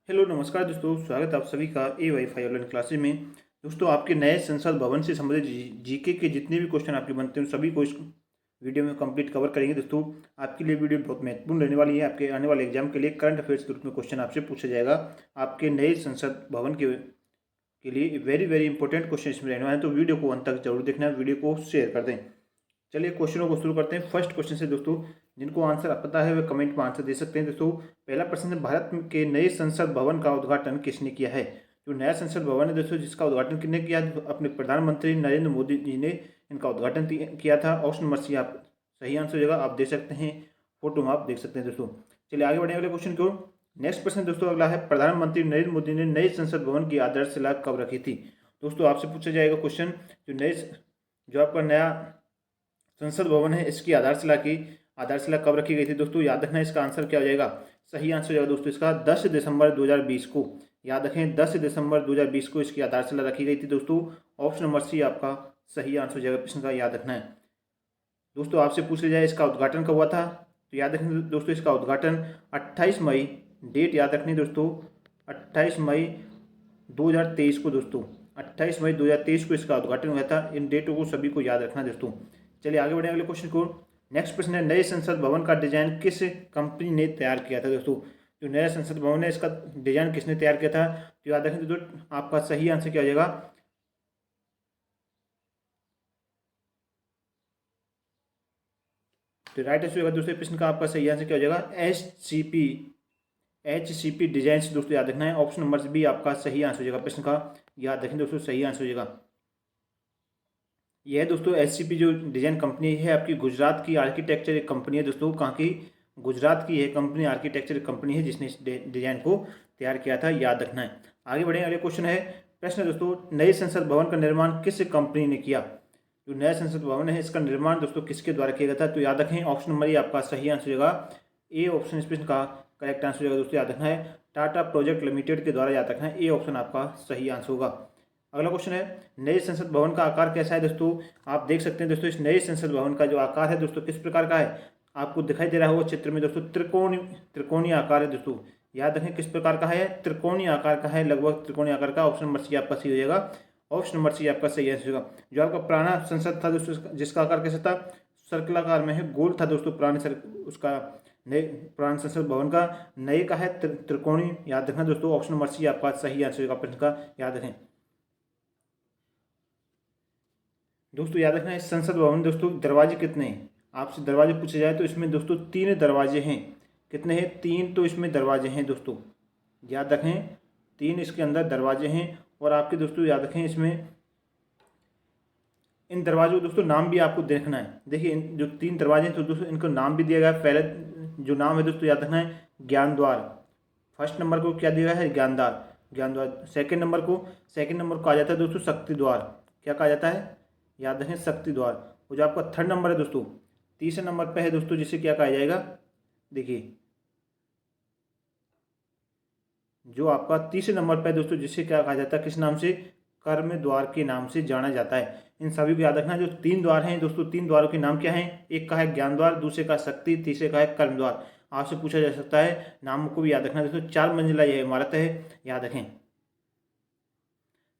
Hello नमस्कार दोस्तों, स्वागत है आप सभी का ए वाईफाई ऑनलाइन क्लासेज में। दोस्तों, आपके नए संसद भवन से संबंधित जीके के जितने भी क्वेश्चन आपके बनते हैं सभी को इस वीडियो में कंप्लीट कवर करेंगे। दोस्तों, आपके लिए वीडियो बहुत महत्वपूर्ण रहने वाली है। आपके आने वाले एग्जाम के लिए करंट अफेयर्स के रूप में क्वेश्चन आपसे पूछा जाएगा। आपके नए संसद भवन के लिए वेरी वेरी इंपॉर्टेंट क्वेश्चन इसमें रहने वाले हैं, तो वीडियो को अंत तक जरूर देखना है, वीडियो को शेयर कर दें। चलिए क्वेश्चनों को शुरू करते हैं। फर्स्ट क्वेश्चन से दोस्तों, जिनको आंसर पता है वे कमेंट में आंसर दे सकते हैं। दोस्तों, पहला प्रश्न है, भारत के नए संसद भवन का उद्घाटन किसने किया है? जो नया संसद भवन है दोस्तों, जिसका उद्घाटन किसने किया? अपने प्रधानमंत्री नरेंद्र मोदी जी ने इनका उद्घाटन किया था। ऑप्शन नंबर सी आप सही आंसर हो जाएगा। आप देख सकते हैं, फोटो में आप देख सकते हैं। दोस्तों, चलिए आगे बढ़ने वाले क्वेश्चन को। नेक्स्ट प्रश्न दोस्तों अगला है, प्रधानमंत्री नरेंद्र मोदी ने नए संसद भवन की आधारशिला कब रखी थी? दोस्तों, आपसे पूछा जाएगा क्वेश्चन, जो आपका नया संसद भवन है इसकी आधारशिला कब रखी गई थी? दोस्तों, याद रखना इसका आंसर क्या हो जाएगा। सही आंसर हो जाएगा दोस्तों इसका 10 दिसंबर 2020 को। याद रखें 10 दिसंबर 2020 को इसकी आधारशिला रखी गई थी। दोस्तों, ऑप्शन नंबर सी आपका सही आंसर हो जाएगा। प्रश्न का याद रखना है। दोस्तों, आपसे पूछ लिया जाए इसका उद्घाटन कब हुआ था, तो याद रखें दोस्तों इसका उद्घाटन 28 मई, डेट याद रखनी दोस्तों, 28 मई 2023 को। दोस्तों, 28 मई 2023 को इसका उद्घाटन हुआ था। इन डेटों को सभी को याद रखना दोस्तों। चलिए आगे बढ़े अगले क्वेश्चन को। नेक्स्ट प्रश्न है, नए संसद भवन का डिजाइन किस कंपनी ने तैयार किया था? दोस्तों, जो नया संसद भवन है इसका डिजाइन किसने तैयार किया था? तो याद रखें दोस्तों आपका सही आंसर क्या हो जाएगा। तो राइट आंसर होगा दोस्तों प्रश्न का आपका सही आंसर क्या हो जाएगा, एच सी पी डिजाइन। दोस्तों, याद रखना है। ऑप्शन नंबर बी आपका सही आंसर हो जाएगा। प्रश्न का याद रखें दोस्तों, सही आंसर हो जाएगा। यह दोस्तों एचसीपी जो डिजाइन कंपनी है आपकी गुजरात की आर्किटेक्चर एक कंपनी है। दोस्तों, कहाँ की? गुजरात की यह कंपनी आर्किटेक्चर कंपनी है जिसने इस डिजाइन को तैयार किया था। याद रखना है। आगे बढ़े अगले क्वेश्चन है। प्रश्न दोस्तों, नए संसद भवन का निर्माण किस कंपनी ने किया? जो नया संसद भवन है इसका निर्माण दोस्तों किसके द्वारा किया गया था? तो याद रखें ऑप्शन नंबर ए आपका सही आंसर होगा। ए ऑप्शन इस प्रश्न का करेक्ट आंसर होगा। दोस्तों, याद रखना है टाटा प्रोजेक्ट लिमिटेड के द्वारा। याद रखना है ए ऑप्शन आपका सही आंसर होगा। अगला क्वेश्चन है, नए संसद भवन का आकार कैसा है? दोस्तों, आप देख सकते हैं दोस्तों इस नए संसद भवन का जो आकार है दोस्तों किस प्रकार का है, आपको दिखाई दे रहा होगा चित्र में। दोस्तों, त्रिकोणीय आकार है। दोस्तों, याद रखें किस प्रकार का है, त्रिकोणीय आकार का है, लगभग त्रिकोणीय आकार का। ऑप्शन नंबर सी आपका सही हो जाएगा। ऑप्शन नंबर सी आपका सही आंसर होगा। जो आपका पुराना संसद था दोस्तों जिसका आकार कैसा था, सर्कलाकार में है, गोल था दोस्तों पुराने उसका नए पुराने संसद भवन का। नए का है त्रिकोणीय। याद रखना दोस्तों, ऑप्शन नंबर सी आपका सही आंसर होगा। प्रश्न का याद रखें दोस्तों। याद रखना इस संसद भवन में दोस्तों दरवाजे कितने हैं, आपसे दरवाजे पूछे जाए तो इसमें दोस्तों 3 दरवाजे हैं। कितने हैं? 3 तो इसमें दरवाजे हैं दोस्तों। याद रखें 3 इसके अंदर दरवाजे हैं। और आपके दोस्तों याद रखें इसमें इन दरवाजों को दोस्तों नाम भी आपको देखना है। देखिए इन जो 3 दरवाजे हैं तो दोस्तों इनको नाम भी दिया गया है। पहले जो नाम है दोस्तों याद रखना है ज्ञान द्वार। फर्स्ट नंबर को क्या दिया गया है? ज्ञान द्वार। सेकंड नंबर को आ जाता है दोस्तों शक्ति द्वार। क्या कहा जाता है? याद रखें शक्ति द्वार। और जो आपका थर्ड नंबर है दोस्तों, तीसरे नंबर पे है दोस्तों जिसे क्या कहा जाएगा, देखिए जो आपका तीसरे नंबर पे है दोस्तों जिसे क्या कहा जाता है, किस नाम से? कर्म द्वार के नाम से जाना जाता है। इन सभी को याद रखना। जो 3 द्वार हैं दोस्तों, 3 द्वारों के नाम क्या हैं? एक का है ज्ञान द्वार, दूसरे का शक्ति, तीसरे का है कर्म द्वार। आपसे पूछा जा सकता है, नाम को भी याद रखना दोस्तों। 4 मंजिला यह इमारत है, याद रखें।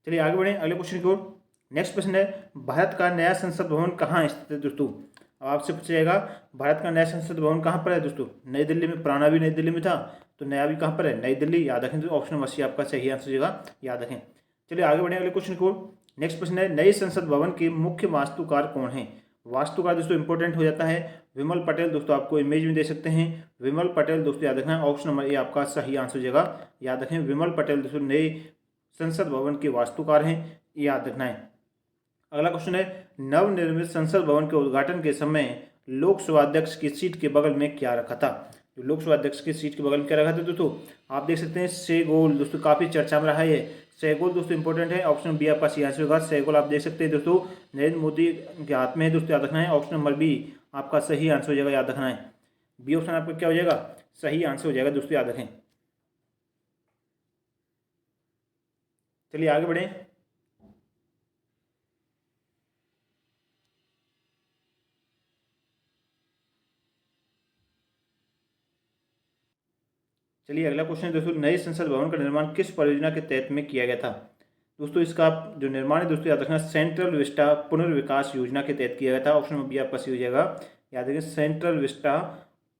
चलिए आगे बढ़ें अगले क्वेश्चन की ओर। नेक्स्ट प्रश्न है, भारत का नया संसद भवन कहाँ स्थित है? दोस्तों, अब आपसे पूछा जाएगा भारत का नया संसद भवन कहाँ पर है? दोस्तों, नई दिल्ली में। पुराना भी नई दिल्ली में था, तो नया भी कहाँ पर है? नई दिल्ली। याद रखें तो ऑप्शन नंबर सी आपका सही आंसर होगा। याद रखें। चलिए आगे बढ़ें अगले क्वेश्चन की ओर। नेक्स्ट प्रश्न है, नए संसद भवन के मुख्य वास्तुकार कौन है? वास्तुकार दोस्तों इंपॉर्टेंट हो जाता है विमल पटेल। दोस्तों, आपको इमेज में दे सकते हैं विमल पटेल। दोस्तों, याद रखना ऑप्शन नंबर ए आपका सही आंसर हो जाएगा। याद रखें विमल पटेल दोस्तों नए संसद भवन के वास्तुकार हैं, याद रखना है। अगला क्वेश्चन है, नवनिर्मित संसद भवन के उद्घाटन के समय लोकसभा अध्यक्ष की सीट के बगल में क्या रखा था? जो लोकसभा अध्यक्ष की सीट के बगल में क्या रखा था दोस्तों, आप देख सकते हैं सेगोल। दोस्तों, काफी चर्चा में रहा है ये सेगोल। दोस्तों इंपॉर्टेंट है। ऑप्शन बी आपका सही आंसर होगा। सेगोल आप देख सकते हैं दोस्तों नरेंद्र मोदी के हाथ में है। दोस्तों, याद रखना है ऑप्शन नंबर बी आपका सही आंसर हो जाएगा। याद रखना है बी ऑप्शन आपका क्या हो जाएगा, सही आंसर हो जाएगा। दोस्तों, याद रखें। चलिए आगे बढ़ें। चलिए अगला क्वेश्चन है दोस्तों, नए संसद भवन का निर्माण किस परियोजना के तहत में किया गया था। दोस्तों इसका जो निर्माण है दोस्तों याद रखना, सेंट्रल विस्टा पुनर्विकास योजना के तहत किया गया था। ऑप्शन में भी आपका सही हो जाएगा। याद रखें, सेंट्रल विस्टा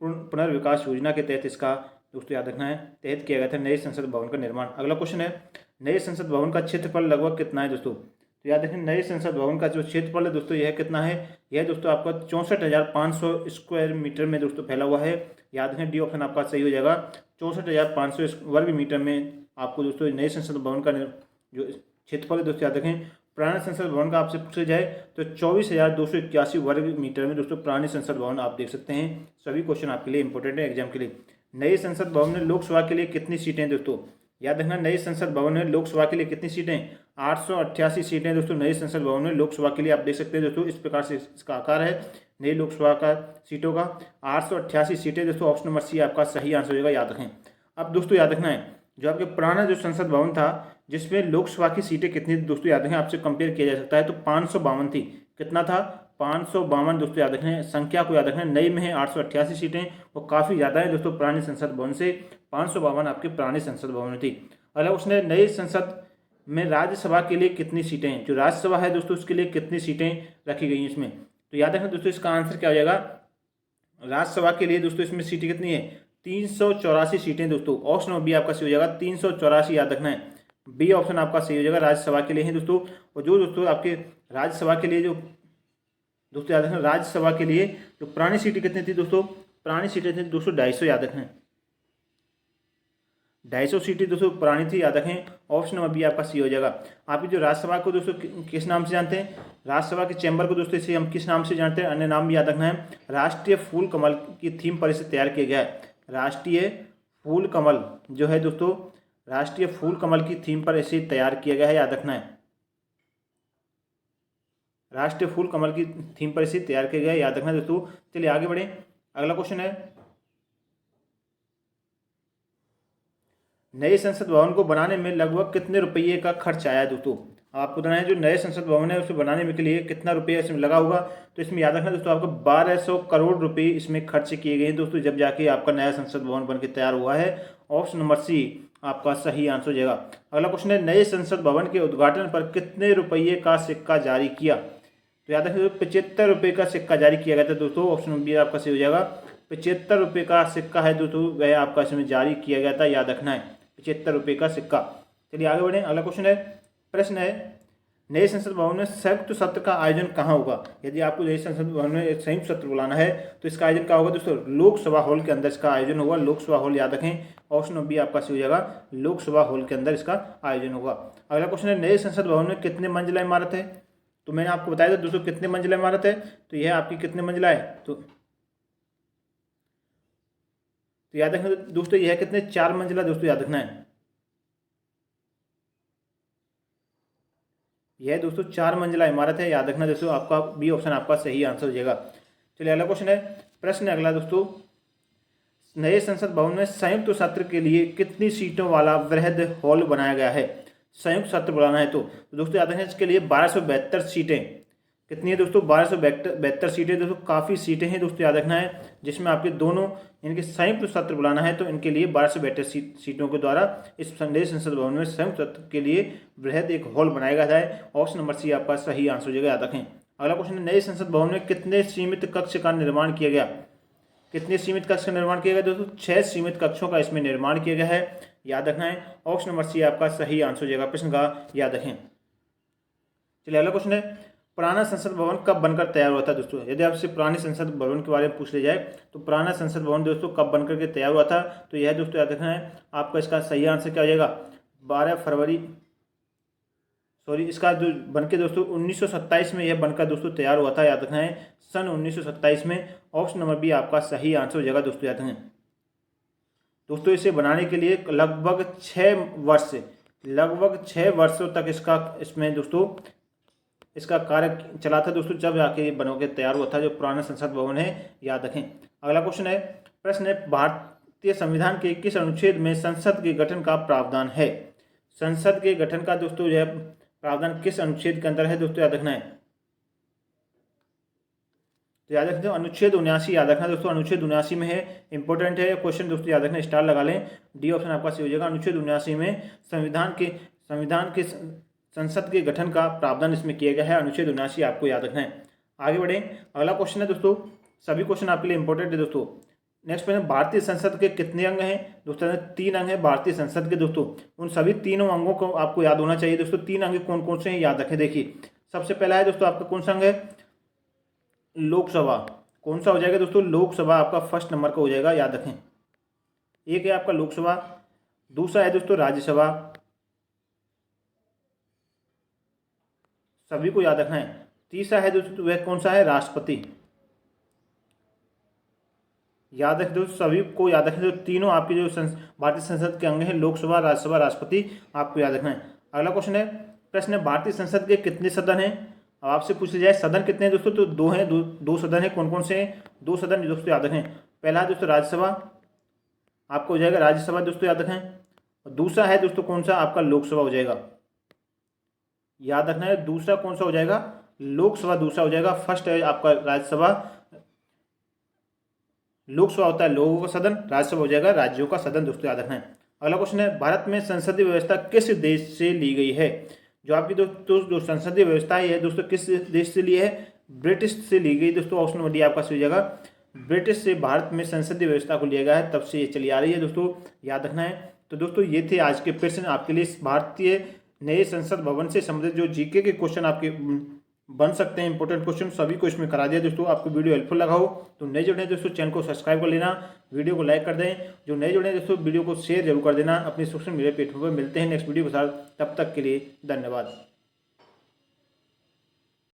पुनर्विकास योजना के तहत इसका दोस्तों याद रखना है तहत किया गया था नए संसद भवन का निर्माण। अगला क्वेश्चन है, नए संसद भवन का क्षेत्रफल लगभग कितना है दोस्तों। तो याद रखें, नए संसद भवन का जो क्षेत्रफल है दोस्तों यह कितना है, यह दोस्तों आपका 64,500 स्क्वायर मीटर में दोस्तों फैला हुआ है। याद रखें, डी ऑप्शन आपका सही हो जाएगा। 64,500 वर्ग मीटर में आपको दोस्तों नए संसद भवन का जो क्षेत्रफल है दोस्तों याद रखें। पुराने संसद भवन का आपसे पूछा जाए तो 24,281 वर्ग मीटर में दोस्तों पुराने संसद भवन आप देख सकते हैं। सभी क्वेश्चन आपके लिए इंपॉर्टेंट है एग्जाम के लिए। नए संसद भवन में लोकसभा के लिए कितनी सीटें हैं दोस्तों। याद रखना, नए संसद भवन में लोकसभा के लिए कितनी सीटें, 888 सीटें दोस्तों नए संसद भवन में लोकसभा के लिए आप देख सकते हैं दोस्तों। इस प्रकार से इसका आकार है नई लोकसभा का सीटों का, 888 सीटें दोस्तों। ऑप्शन नंबर सी आपका सही आंसर होगा, याद रखें। अब दोस्तों याद रखना है, जो आपके पुराना जो संसद भवन था जिसमें लोकसभा की सीटें कितनी थी दोस्तों याद रखें, आपसे कंपेयर किया जा सकता है तो 552 थी। कितना था, 552 दोस्तों याद रखें, संख्या को याद रखें। नई में है 888 सीटें, वो काफ़ी ज़्यादा है दोस्तों पुराने संसद भवन से। 552 आपके पुराने संसद भवन में थी। अगर उसने नए संसद में राज्यसभा के लिए कितनी सीटें हैं, जो राज्यसभा है दोस्तों उसके लिए कितनी सीटें रखी गई हैं इसमें। तो याद रखें दोस्तों, इसका आंसर क्या हो जाएगा, राज्यसभा के लिए दोस्तों इसमें सीटें कितनी है, 384 सीटें दोस्तों। ऑप्शन नंबर बी आपका सही हो जाएगा, 384 याद रखना है। बी ऑप्शन आपका सही हो जाएगा, राज्यसभा के लिए है दोस्तों। और जो दोस्तों आपके राज्यसभा के लिए जो दोस्तों याद रखना, राज्यसभा के लिए जो पुरानी सीटें कितनी थी दोस्तों, पुरानी सीटें थी दोस्तों 250, याद रखें 250 सीटें दोस्तों पुरानी थी, याद रखें। ऑप्शन नंबर बी आपका सी हो जाएगा। आपकी जो राज्यसभा को दोस्तों किस नाम से जानते हैं, राज्यसभा के चैम्बर को दोस्तों इसे हम किस नाम से जानते हैं, अन्य नाम भी याद रखना है। राष्ट्रीय फूल कमल की थीम पर इसे तैयार किया गया है। राष्ट्रीय फूल कमल जो है दोस्तों, राष्ट्रीय फूल कमल की थीम पर इसे तैयार किया गया है, याद रखना है। राष्ट्रीय फूल कमल की थीम पर इसे तैयार किया गया है, याद रखना दोस्तों। चलिए आगे बढ़े। अगला क्वेश्चन है, नए संसद भवन को बनाने में लगभग कितने रुपये का खर्च आया है दोस्तों। आपको बताना है जो नए संसद भवन है उसे बनाने में के लिए कितना रुपया इसमें लगा होगा। तो इसमें याद रखना दोस्तों, आपको 1200 करोड़ रुपए इसमें खर्च किए गए हैं दोस्तों, जब जाके आपका नया संसद भवन बनकर तैयार हुआ है। ऑप्शन नंबर सी आपका सही आंसर हो जाएगा। अगला क्वेश्चन है, नए संसद भवन के उद्घाटन पर कितने रुपये का सिक्का जारी किया। तो याद रखिए 75 रुपये का सिक्का जारी किया गया था दोस्तों। ऑप्शन नंबर बी आपका सही हो जाएगा। 75 रुपये का सिक्का है दोस्तों, वह आपका इसमें जारी किया गया था, याद रखना है 75 रुपये का सिक्का। चलिए आगे बढ़ें। अगला क्वेश्चन है, प्रश्न है, नए संसद भवन में संयुक्त सत्र का आयोजन कहाँ होगा। यदि आपको नए संसद भवन में एक संयुक्त सत्र बुलाना है तो इसका आयोजन कहाँ होगा दोस्तों, लोकसभा हॉल के अंदर इसका आयोजन होगा। लोकसभा हॉल याद रखें। ऑप्शन नंबर बी आपका सही हो जाएगा, लोकसभा हॉल के अंदर इसका आयोजन होगा। अगला क्वेश्चन है, नए संसद भवन में कितने मंजिला इमारत है। तो मैंने आपको बताया था दोस्तों कितने मंजिला इमारत है, तो यह आपकी कितने मंजिला है, तो याद रखना दोस्तों यह कितने, 4 मंजिला दोस्तों, याद रखना है। यह दोस्तों 4 मंजिला इमारत है, याद रखना दोस्तों। आपका बी ऑप्शन आपका सही आंसर हो जाएगा। चलिए अगला क्वेश्चन है, प्रश्न अगला दोस्तों, नए संसद भवन में संयुक्त सत्र के लिए कितनी सीटों वाला वृहद हॉल बनाया गया है। संयुक्त सत्र बुलाना है तो दोस्तों याद रखें इसके लिए 1272 सीटें कितनी है दोस्तों, 1272 सीटें दोस्तों, काफ़ी सीटें हैं दोस्तों, याद रखना है। जिसमें आपके दोनों इनके संयुक्त सत्र बुलाना है तो इनके लिए 1272 सीटों के द्वारा इस नए संसद भवन में संयुक्त सत्र के लिए वृहद एक हॉल बनाया गया है। ऑप्शन नंबर सी आपका सही आंसर हो जाएगा, याद रखें। अगला क्वेश्चन है, नए संसद भवन में कितने सीमित कक्ष का निर्माण किया गया। कितने सीमित कक्ष का निर्माण किया गया दोस्तों, 6 सीमित कक्षों का इसमें निर्माण किया गया है, याद रखना है। ऑप्शन नंबर सी आपका सही आंसर हो जाएगा प्रश्न का, याद रखें। चलिए अगला क्वेश्चन है, पुराना संसद भवन कब बनकर तैयार हुआ था दोस्तों। यदि आपसे पुराने संसद भवन के बारे में पूछ लिया जाए तो पुराना संसद भवन दोस्तों कब बनकर के तैयार हुआ था, तो यह दोस्तों याद रखना है। आपका इसका सही आंसर क्या हो जाएगा, 12 फरवरी, सॉरी इसका जो बनके दोस्तों 1927 में यह बनकर दोस्तों तैयार हुआ था, याद रखना है सन 1927 में। ऑप्शन नंबर बी आपका सही आंसर हो जाएगा दोस्तों, याद रखें। दोस्तों इसे बनाने के लिए लगभग 6 वर्षों तक इसमें दोस्तों इसका कार्य चला था दोस्तों, जब जाके बनो के तैयार हुआ था जो पुराना संसद भवन है, याद रखें। अगला क्वेश्चन है, प्रश्न है, भारतीय संविधान के किस अनुच्छेद में संसद के गठन का प्रावधान है। संसद के गठन का दोस्तों यह प्रावधान किस अनुच्छेद के अंदर है दोस्तों, याद रखना है। तो याद रखना अनुच्छेद 79 याद रखना दोस्तों, अनुच्छेद 79 में है, इंपॉर्टेंट है क्वेश्चन दोस्तों, याद रखना, स्टार लगा लें। डी ऑप्शन आपका सही हो जाएगा। अनुच्छेद 79 में संविधान के संसद के गठन का प्रावधान इसमें किया गया है। अनुच्छेद 79 आपको याद रखना है। आगे बढ़े, अगला क्वेश्चन है दोस्तों, सभी क्वेश्चन आपके लिए इंपॉर्टेंट है दोस्तों। नेक्स्ट क्वेश्चन, भारतीय संसद के कितने अंग हैं दोस्तों? 3 अंग हैं भारतीय संसद के दोस्तों। उन सभी तीनों अंगों को आपको याद होना चाहिए दोस्तों। 3 अंग कौन कौन से हैं याद रखें। देखिए, सबसे पहला है दोस्तों आपका कौन सा अंग है? लोकसभा। कौन सा हो जाएगा दोस्तों? लोकसभा आपका फर्स्ट नंबर का हो जाएगा, याद रखें। एक है आपका लोकसभा, दूसरा है दोस्तों राज्यसभा, सभी को याद रखना है। तीसरा है दोस्तों वह कौन सा है? राष्ट्रपति। याद रखें दोस्तों, सभी को याद रखें। जो तीनों आपके जो भारतीय संसद के अंग हैं, लोकसभा, राज्यसभा, राष्ट्रपति, आपको याद रखना है। अगला क्वेश्चन है, प्रश्न है, भारतीय संसद के कितने सदन हैं? अब आपसे पूछ लिया जाए सदन कितने हैं दोस्तों, तो 2 हैं, दो सदन हैं। कौन कौन से हैं? 2 सदन दोस्तों, याद रखें। पहला है दोस्तों राज्यसभा, आपको हो जाएगा राज्यसभा दोस्तों, याद रखें। और दूसरा है दोस्तों कौन सा? आपका लोकसभा हो जाएगा, याद रखना है। दूसरा कौन सा हो जाएगा? लोकसभा दूसरा हो जाएगा। फर्स्ट है आपका राज्यसभा। लोकसभा होता है लोगों का सदन, राज्यसभा हो जाएगा राज्यों का सदन दोस्तों, याद रखना है। अगला क्वेश्चन है, भारत में संसदीय व्यवस्था किस देश से ली गई है? जो आपकी दोस्तों जो संसदीय व्यवस्था है दोस्तों किस देश से ली है? ब्रिटिश से ली गई दोस्तों। ऑप्शन नंबर डी आपका सही हो जाएगा। ब्रिटिश से भारत में संसदीय व्यवस्था को लिया गया है, तब से ये चली आ रही है दोस्तों, याद रखना है। तो दोस्तों ये थे आज के प्रश्न आपके लिए। भारतीय नए संसद भवन से संबंधित जो जीके के क्वेश्चन आपके बन सकते हैं, इंपॉर्टेंट क्वेश्चन, सभी को इसमें करा दिया दोस्तों। आपको वीडियो हेल्पफुल लगा हो तो नए जुड़े दोस्तों चैनल को सब्सक्राइब कर लेना, वीडियो को लाइक कर दें। जो नए जुड़े दोस्तों वीडियो को शेयर जरूर कर देना अपने सोशल मीडिया प्लेटफॉर्म पर। मिलते हैं नेक्स्ट वीडियो के साथ, तब तक के लिए धन्यवाद।